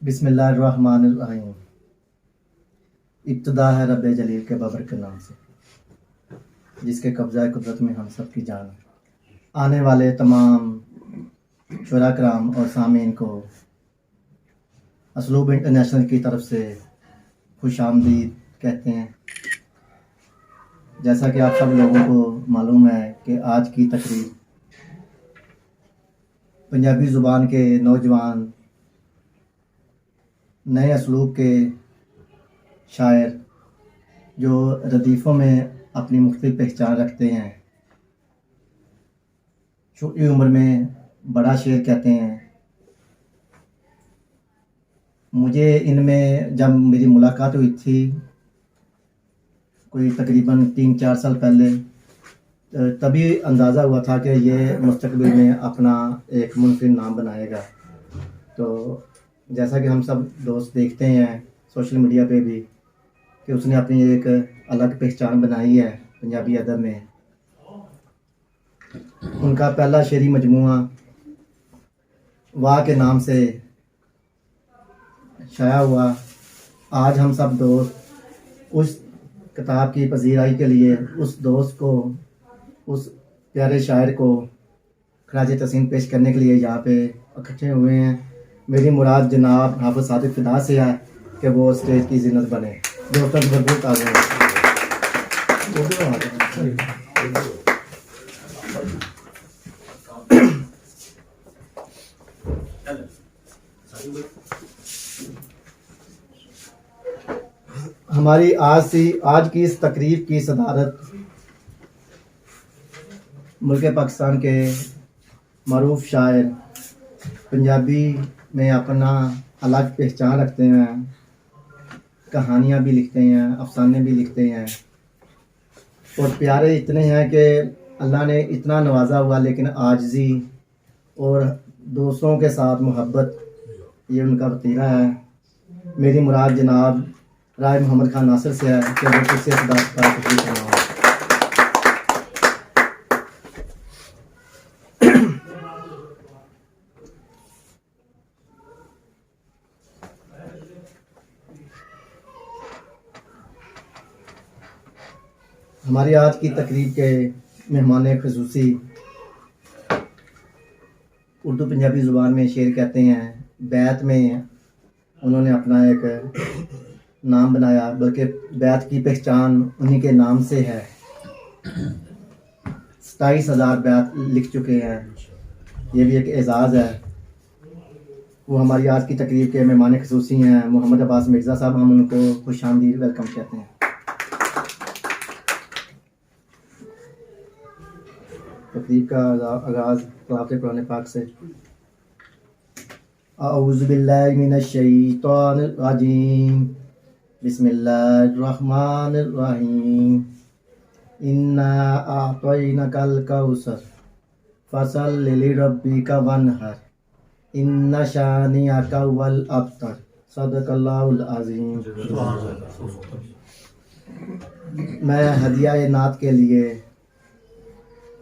बिस्मिल्लाहिर्रहमानिर्रहीम। इब्तिदा है रब्बे जलील के बबर के नाम से, जिसके कब्ज़ा कुदरत में हम सब की जान है। आने वाले तमाम शुरा कराम और सामीन को असलूब इंटरनेशनल की तरफ से खुश आमदीद कहते हैं। जैसा कि आप सब लोगों को मालूम है कि आज की तकरीब पंजाबी ज़ुबान के नौजवान नए असलूब के शायर जो रदीफ़ों में अपनी मुख्तलिफ पहचान रखते हैं, छोटी उम्र में बड़ा शेर कहते हैं। मुझे इनमें जब मेरी मुलाकात हुई थी कोई तकरीबन 3-4 साल पहले, तभी अंदाज़ा हुआ था कि ये मुस्तक़बिल में अपना एक मुनफरिद नाम बनाएगा। तो जैसा कि हम सब दोस्त देखते हैं सोशल मीडिया पे भी कि उसने अपनी एक अलग पहचान बनाई है पंजाबी अदब में। उनका पहला शेरी मजमूआ वाह के नाम से शाया हुआ। आज हम सब दोस्त उस किताब की पजीराई के लिए उस दोस्त को, उस प्यारे शायर को खराज तहसीन पेश करने के लिए यहाँ पे इकट्ठे हुए हैं। मेरी मुराद जनाब हाफ़िज़ सादिक फिदा से है कि वो स्टेज की जिन्नत बने। दोस्तों भरपूर ताज़ा हमारी आज की इस तकरीब की सदारत मुल्क पाकिस्तान के मरूफ शायर, पंजाबी में अपना अलग पहचान रखते हैं, कहानियाँ भी लिखते हैं, अफसाने भी लिखते हैं और प्यारे इतने हैं कि अल्लाह ने इतना नवाजा हुआ, लेकिन आजिज़ी और दोस्तों के साथ मोहब्बत ये उनका वतीरा है। मेरी मुराद जनाब राय मोहम्मद खान नासिर से है कि वो किससे सदारत पर तकरीर करना हो। हमारी आज की तकरीब के मेहमान ख़ुसूसी उर्दू पंजाबी ज़ुबान में शेर कहते हैं। बैत में उन्होंने अपना एक नाम बनाया, बल्कि बैत की पहचान उन्हीं के नाम से है। 27,000 बैत लिख चुके हैं, ये भी एक एजाज़ है। वो हमारी आज की तकरीब के मेहमान ख़ुसूसी हैं मोहम्मद अब्बास मिर्ज़ा साहब। हम उनको खुशामदीद वेलकम कहते हैं। तकरीब का आगाज़ आपके कुरान पाक से। औज़ु बिल्लाहि मिनश शैतानिर रजीम, बिस्मिल्लाहिर रहमानिर रहीम। इन्ना अअतैनाकल कौसर फसल्लि लिरब्बिका वन्हर, इन्ना शानिअका हुवल अबतर। सदक़ल्लाहुल अज़ीम। मैं हदिया नात के लिए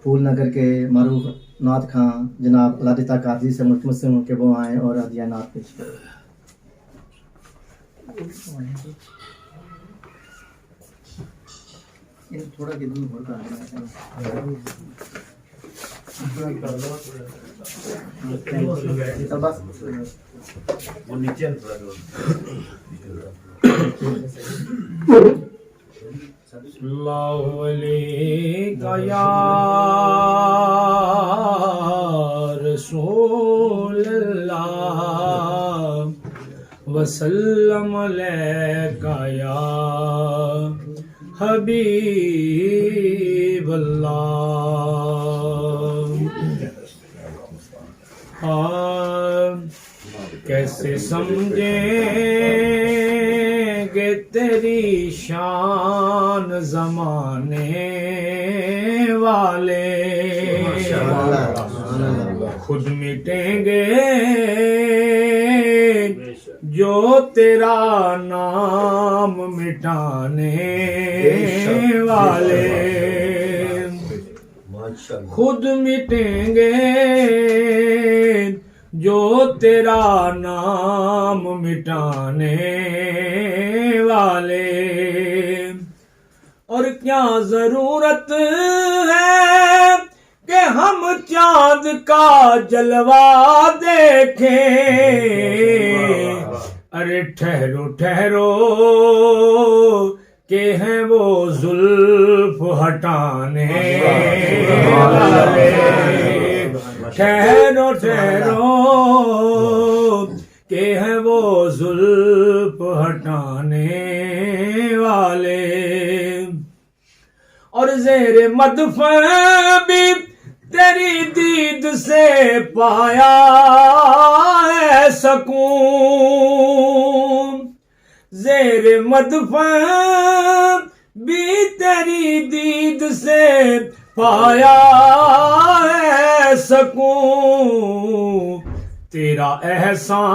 फूल नगर के मारूफ नात खां जनाब लादिता काजी से मुल्तमस हूँ कि वो आएँ और हदिया नात पेश करें। थोड़ा वो नीचे सल्लल्लाहु अलैका या रसूलल्लाह वसल्लम अलैका या हबीबल्लाह। कैसे समझेंगे तेरी शान ज़माने वाले, खुद मिटेंगे जो तेरा नाम मिटाने वाले। खुद मिटेंगे जो तेरा नाम मिटाने वाले। और क्या जरूरत है कि हम चांद का जलवा देखें, अरे ठहरो ठहरो के हैं वो जुल्फ हटाने वाले। ठहरो ठहरो के हैं वो जुल्फ हटाने वाले। और ज़ेर मदफ़न भी तेरी दीद से पाया है सकून। ज़ेर मदफ़न भी तेरी दीद से पाया है सकून। तेरा एहसान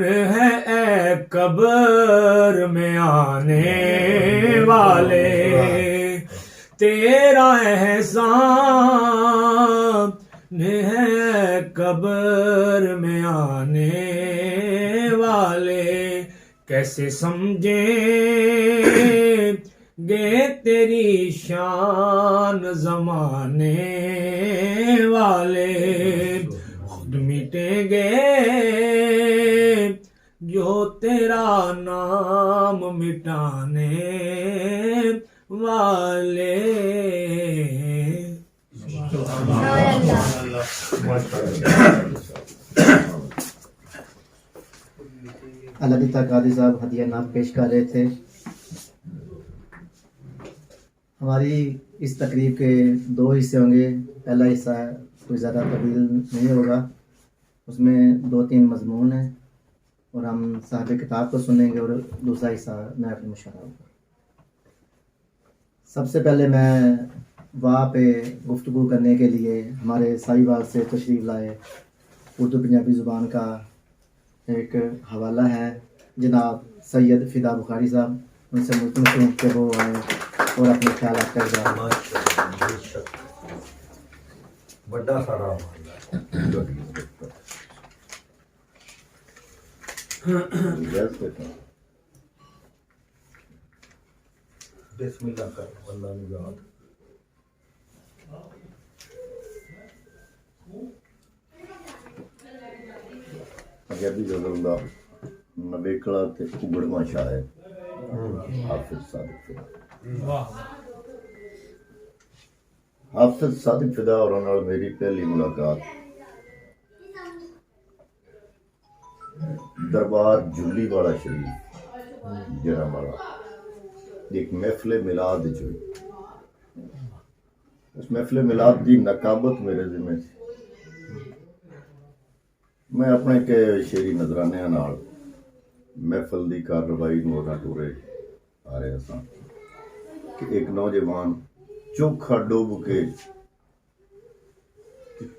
है ए कब्र में आने वाले। तेरा एहसान है कब्र में आने वाले। कैसे समझेंगे तेरी शान ज़माने वाले। खुद मिटेंगे जो तेरा नाम मिटाने वाले। अलविदा कादी साहब हदिया नाम पेश कर रहे थे। हमारी इस तकरीब के दो हिस्से होंगे। पहला हिस्सा कोई ज़्यादा तवील नहीं होगा, उसमें 2-3 मजमून हैं और हम साहिब किताब को सुनेंगे, और दूसरा हिस्सा महफिल मुशारा होगा। सबसे पहले मैं वहाँ पे गुफ्तगू करने के लिए हमारे साहिवाल से तशरीफ़ लाए उर्दू पंजाबी ज़ुबान का एक हवाला है जनाब सैयद फ़िदा बुखारी साहब। उनसे मुल्तमस हूँ कि वो आए और अपने ख्याल कर जाए। बड़ा सारा बिस्मिल्लाह कर अल्लाह ने याद। पंजाबी गज़ल दा नवेकला ते उगड़वा शायर हाफिज सादिक फिदा। हाफिज सादिक फिदा और नाल मेरी पहली मुलाकात दरबार जुली वाला शरीफ जरावाला एक महफिल मिलाद जो उस महफिल मिलाद की नकाबत मेरे जिम्मे थी। मैं अपने के शेरी नजराने नाल महफिल की कार्रवाई नोरा टोरे आ रहे सा कि एक नौजवान चोखा डुब के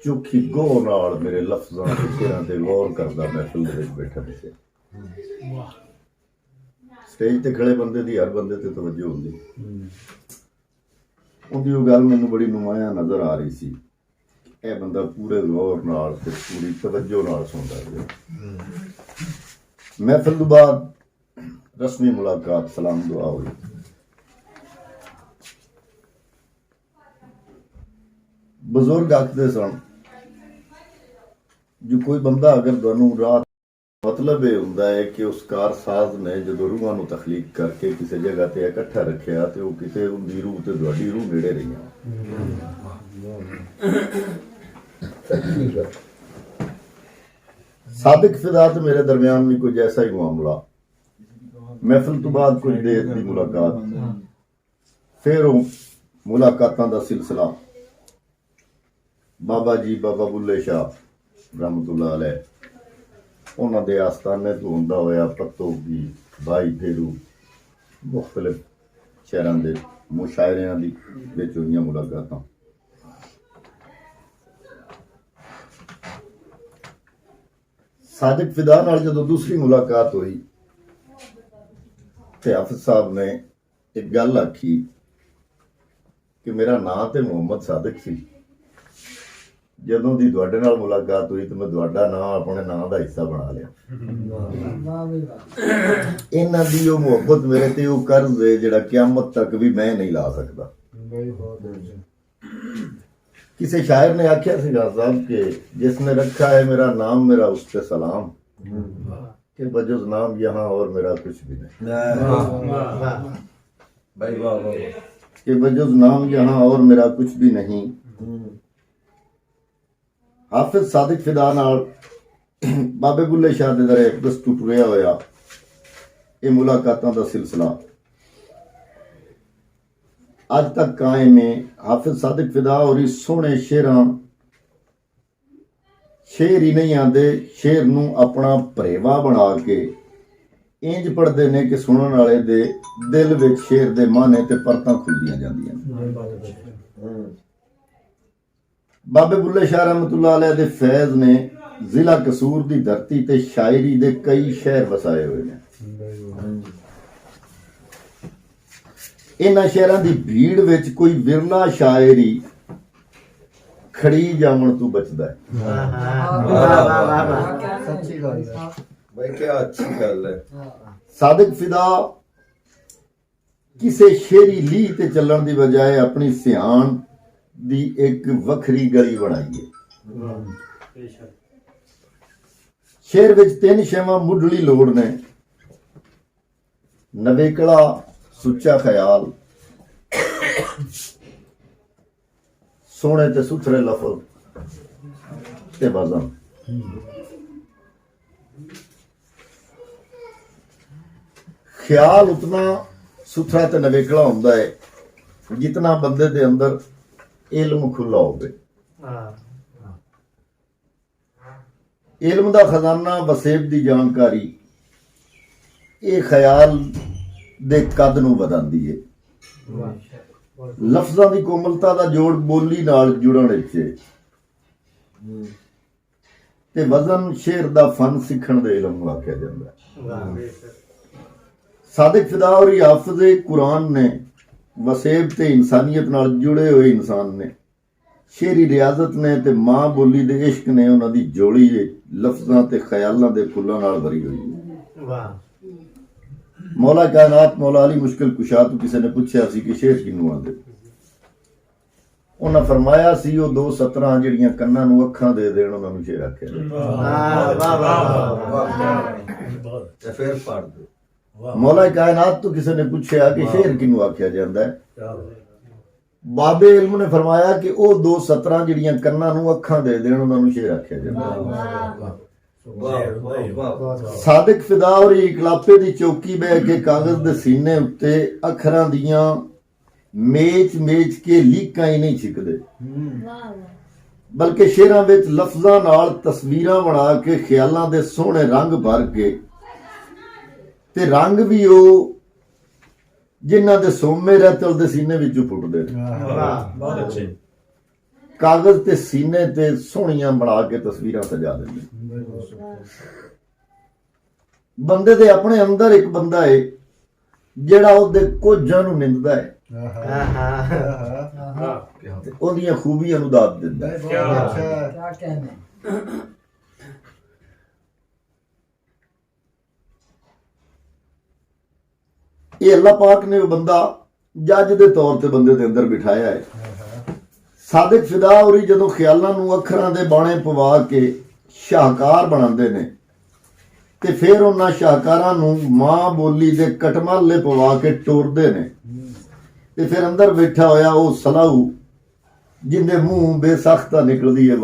चोखी गो नाल मेरे लफ्ज़ां ते शेरां ते गौर करदा महफिल दे विच बैठा दिसे। स्टेज ते खड़े बंदे दी हर बंदे ते तवज्जो हुंदी, उहदी ओह गल मैनूं बड़ी नुमाया नज़र आ रही सी। यह बंदा पूरे गौर नाल ते पूरी तवज्जो नाल सुनदा है। महफिल तो बाद रस्मी मुलाकात सलाम दुआ हुई। बुजुर्ग आखते सन जो कोई बंदा अगर तुहानूं रात मतलब ये हुंदा है कि उस कारसाज ने जो रूहां नूं तखलीक करके किसी जगह ते इकट्ठा रखिया ते वो किते उनकी रूह ते तुहाडी रूह नेड़े रही। सादिक फिदा ते मेरे दरमियान भी कुछ ऐसा ही मामला। महफिल तो बाद कुछ देर की मुलाकात, फिर मुलाकातां दा सिलसिला। बाबा जी बाबा बुल्ले शाह रहमतुल्लाह अलैह उन्हां दे आस्थाने तो हुंदा होया पत्तो की भाई फेरू मुख्तलिफ शहरां दे मुशायरियां दी विच होईयां मुलाकातां। सादिक फिदा नाल जदों दूसरी मुलाकात हुई ते हाफिज साहब ने एक गल आखी कि मेरा नाम ते मोहम्मद सादिक सी, ਜਦੋਂ ਦੀ ਤੁਹਾਡੇ ਨਾਲ ਮੁਲਾਕਾਤ ਹੋਈ ਤੇ ਮੈਂ ਤੁਹਾਡਾ ਨਾਮ ਆਪਣੇ ਨਾਮ ਦਾ ਹਿੱਸਾ ਬਣਾ ਲਿਆ। ਇਹਨਾਂ ਦੀ ਉਹ ਮੁਹੱਬਤ ਮੇਰੇ ਤੇ ਉਹ ਕਰਜ਼ ਹੈ ਜਿਹੜਾ ਕਿਆਮਤ ਤੱਕ ਵੀ ਮੈਂ ਨਹੀਂ ਲਾ ਸਕਦਾ। किसी शायर ने आख्या सीगा साहब के जिसने रखा है मेरा नाम मेरा उस पे सलाम के बजुज नाम यहाँ और मेरा कुछ भी नहीं, भाई वाह वाह के बजुज नाम यहाँ और मेरा कुछ भी नहीं। हाफिज सादिक फिदा नाल बाबे बुल्ले शाह दे दर एक दस टूट रहा होया ये मुलाकातां दा सिलसिला अज तक कायम है। हाफिज सादिक फिदा और इस सोहने शेरां शेर ही नहीं आते, शेर नूं अपना भरेवा बना के इंज पढ़ते ने कि सुनने वाले दे दिल विच शेर दे माने ते परतां खुलदियां जांदियां। बाबे बुल्ले शाह रहमतुल्लाह अलैह दे फैज़ ने जिला कसूर दी धरती ते शायरी दे कई शहर वसाए हुए ने। इन्हां शहरां दी भीड़ विच कोई विरला शायरी खड़ी जामण तों बचदा है। भाई क्या अच्छी गल है। सादिक फिदा किसे शेरी लीह ते चलण दी बजाय अपनी सियाण दी एक वखरी गली बनाई है। शेर विच तीन शैवां मुढ़ली लोड़ ने, नवेकला सुच्चा ख्याल, सोने ते सुथरे लफज ते वजन। ख्याल उतना सुथरा ते नवेकला हुंदा है जितना बंदे दे अंदर इल्म खुला होवे। इल्म दा खजाना वसेब दी जानकारी ये ख्याल दे कद नूं वधांदी है। लफ्ज़ां दी कोमलता दा जोड़ बोली नाल जुड़न विच ते वजन शेर दा फन सिखण दे इल्म नूं आखिया जांदा है। सादिक फिदा और हाफिज़ कुरान ने वसेब ते इंसानियत नाल जुड़े हुए इंसान ने, शेरी रियाजत ने ते मां बोली दे इश्क ने उन्हां दी जोड़ी लफ्ज़ां ते ख्यालां दे फुल्लां नाल भरी हुई है। मौला कायनात मौला अली मुश्किल कुशा तो किसी ने पूछा सी कि शेर किनू आंदे, उन्हें फरमाया सी वो दो सतरां जिहड़ियां कन्नां नूं अखां दे देण उन्हां नूं शेर आखिया। फिर पढ़ दो। मौला कायनात तो किसी ने पूछा कि शेर किनू आखिया जांदा है, बाबे इल्म ने फरमाया कि वो दो सतरां जिहड़ियां कन्नां नूं अखां दे देण उन्हां नूं शेर आखिया जांदा है। सादिक फिदा और इकलापे दी चौकी बह के कागज दे सीने उत्ते अखरां दियां मेच मेच के लीकां ही नहीं छिकदे, बल्कि शेरां विच लफ्ज़ां नाल तस्वीरां बना के ख्यालां दे सोहणे रंग भर के ते रंग भी ओ जिन्हां दे सोमे रैतल दे सीने विचों फुटदे ने। बहुत अच्छे। कागज ते सीने ते सोहणियां बना के तस्वीरां सजा दिंदे। बंदे दे अपने अंदर एक बंदा है जेड़ा ओदे कोझां नूं निंददा है ते ओदियां खूबियां नूं दाद दिंदा है। ये अल्लाह पाक ने वो बंदा जज दे तौर ते बंदे दे अंदर बिठाया है। सादिक फिदा और जदों ख्यालां नूं अखरां दे बाणे पवा के शाहकार बनांदे ने ते फिर उन्हां शाहकारां नूं मां बोली दे कटमाले पवा के टोरदे ने ते फिर अंदर बैठा होया वो सलाहू जिंदे मुंह बेसख्ता निकलदी है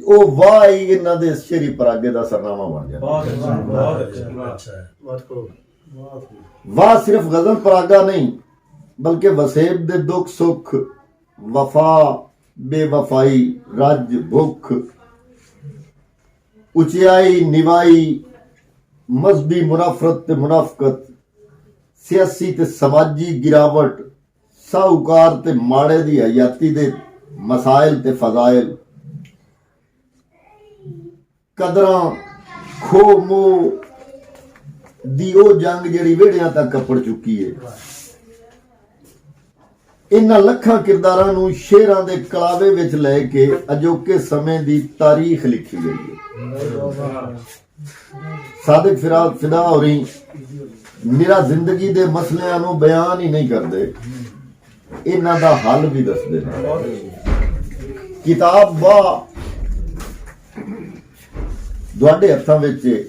वो वाह ही इन्हां दे शेरी परागे दा सरनामा बन जाता। वाह सिर्फ गजल परागा नहीं बल्कि वसेब दे दुख सुख वफा बेवफाई रज भुख उचियाई निवाई मजहबी मुनाफरत ते मुनाफकत सियासी ते समाजी गिरावट साहूकार ते माड़े दी हयाती दे मसाइल ते फजाइल कदरां खो मोह दी ओ जंग जिहड़ी वेड़ियां तक कपड़ चुकी है। ਇਹਨਾਂ ਲੱਖਾਂ ਕਿਰਦਾਰਾਂ ਨੂੰ ਸ਼ੇਰਾਂ ਦੇ ਕਲਾਵੇ ਵਿੱਚ ਲੈ ਕੇ ਅਜੋਕੇ ਸਮੇਂ ਦੀ ਤਾਰੀਖ ਲਿਖੀ ਗਈ ਹੈ। ਸਾਦਿਕ ਫਿਦਾ ਹੋਰੀ ਨਿਰਾ ਜ਼ਿੰਦਗੀ ਦੇ ਮਸਲਿਆਂ ਨੂੰ ਬਿਆਨ ਹੀ ਨਹੀਂ ਕਰਦੇ, ਇਹਨਾਂ ਦਾ ਹੱਲ ਵੀ ਦੱਸਦੇ ਨੇ। ਕਿਤਾਬ ਵਾ ਤੁਹਾਡੇ ਹੱਥਾਂ ਵਿੱਚ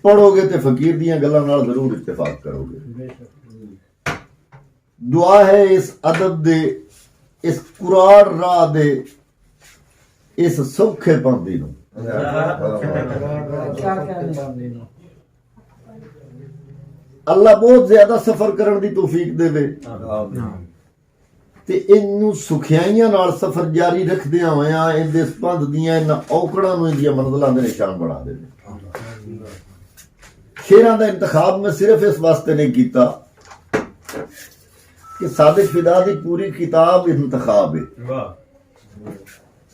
ਪੜੋਗੇ ਤੇ ਫਕੀਰ ਦੀਆਂ ਗੱਲਾਂ ਨਾਲ ਜ਼ਰੂਰ ਇਤਫਾਕ ਕਰੋਗੇ। ਦੁਆ ਹੈ ਇਸ ਅਦਬ ਦੇ, ਇਸ ਕੁਰਾਨ ਰਾਹ ਦੇ, ਇਸ ਸੌਖੇ ਪੰਦੀ ਨੂੰ ਅੱਲਾ ਬਹੁਤ ਜ਼ਿਆਦਾ ਸਫ਼ਰ ਕਰਨ ਦੀ ਤੌਫੀਕ ਦੇਵੇ ਤੇ ਇਹਨੂੰ ਸੁਖਿਆਈਆਂ ਨਾਲ ਸਫ਼ਰ ਜਾਰੀ ਰੱਖਦਿਆਂ ਹੋਇਆਂ ਇਹਦੇ ਸੰਬੰਧ ਦੀਆਂ ਇਹਨਾਂ ਔਕੜਾਂ ਨੂੰ ਇਹਦੀਆਂ ਮੰਜ਼ਲਾਂ ਦੇ ਨਿਸ਼ਾਨ ਬਣਾ ਦੇਵੇ। ਸ਼ੇਰਾਂ ਦਾ ਇੰਤਖਾਬ ਮੈਂ ਸਿਰਫ ਇਸ ਵਾਸਤੇ ਨਹੀਂ ਕੀਤਾ ਕਿ ਸਾਦਿਕ ਫਿਦਾ ਦੀ ਪੂਰੀ ਕਿਤਾਬ ਇੰਤਖਾਬ ਹੈ।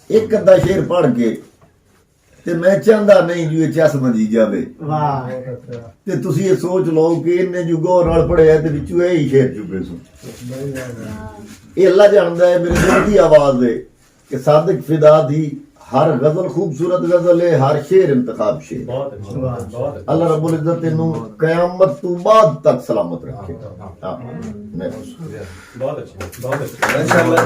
ਇੱਕ ਅੱਧਾ ਸ਼ੇਰ ਪੜ੍ਹ ਕੇ ਤੇ ਮੈਂ ਚਾਹੁੰਦਾ ਨਹੀਂ ਜੀ ਇਹ ਚਸ ਮੰਜੀ ਜਾਵੇ। ਵਾਹ ਤੇ ਤੁਸੀਂ ਇਹ ਸੋਚ ਲਓ ਕਿ ਇਹਨੇ ਜੋ ਗੌਰ ਨਾਲ ਪੜਿਆ ਤੇ ਵਿੱਚੋਂ ਇਹ ਹੀ ਸ਼ੇਰ ਚੁੱਕੇ ਸੋ। ਇਹ ਅੱਲਾ ਜਾਣਦਾ ਹੈ ਮੇਰੇ ਦਿਲ ਦੀ ਆਵਾਜ਼ ਹੈ ਕਿ ਸਾਦਿਕ ਫਿਦਾ ਦੀ हर गजल खूबसूरत गजल है, हर शेर इंतखाब शेर। अल्लाह रब्बुल इज्जत इन्हू कयामत तो बाद तक सलामत रखे। बहुत अच्छी माशाल्लाह।